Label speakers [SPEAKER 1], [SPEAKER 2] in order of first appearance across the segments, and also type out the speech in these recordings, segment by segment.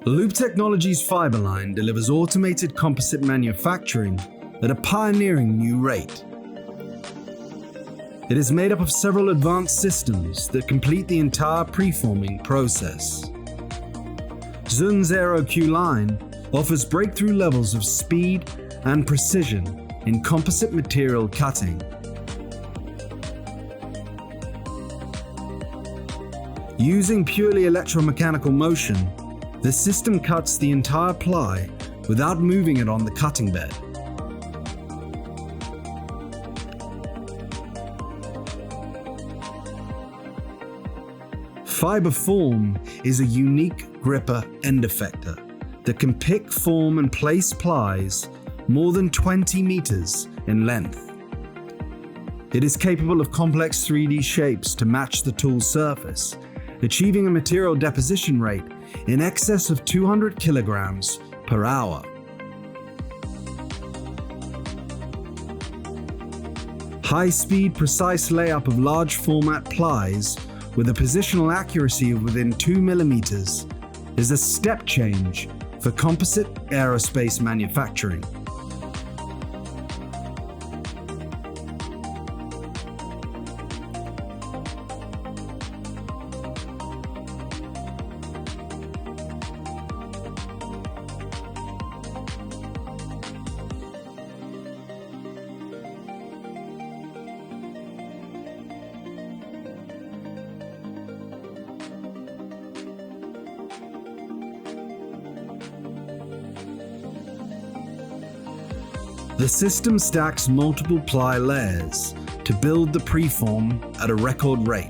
[SPEAKER 1] Loop Technology's Fiberline delivers automated composite manufacturing at a pioneering new rate. It is made up of several advanced systems that complete the entire preforming process. Zun's AeroQ line offers breakthrough levels of speed and precision in composite material cutting. Using purely electromechanical motion, the system cuts the entire ply without moving it on the cutting bed. FibreFORM is a unique gripper end effector that can pick, form and place plies more than 20 meters in length. It is capable of complex 3D shapes to match the tool's surface, achieving a material deposition rate in excess of 200 kilograms per hour. High-speed, precise layup of large format plies with a positional accuracy of within 2 millimeters is a step change for composite aerospace manufacturing. The system stacks multiple ply layers to build the preform at a record rate.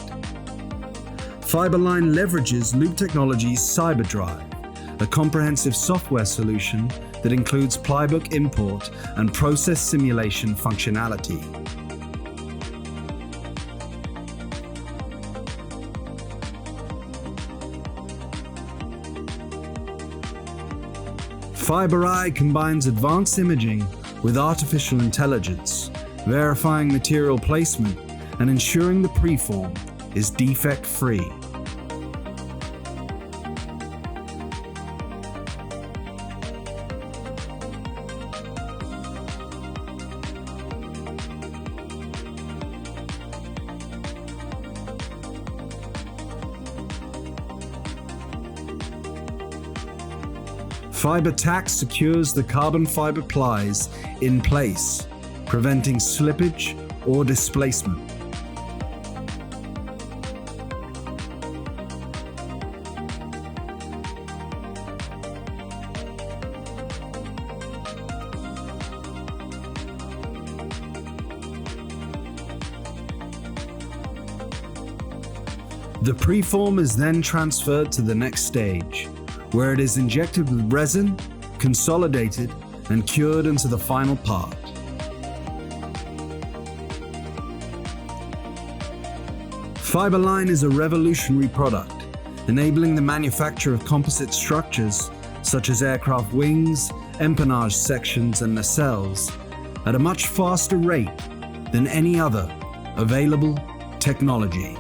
[SPEAKER 1] Fiberline leverages Loop Technology's CyberDrive, a comprehensive software solution that includes plybook import and process simulation functionality. FibreLINE combines advanced imaging with artificial intelligence, verifying material placement and ensuring the preform is defect-free. FibreTack secures the carbon fiber plies in place, preventing slippage or displacement. The preform is then transferred to the next stage, where it is injected with resin, consolidated, and cured into the final part. Fiberline is a revolutionary product, enabling the manufacture of composite structures such as aircraft wings, empennage sections, and nacelles at a much faster rate than any other available technology.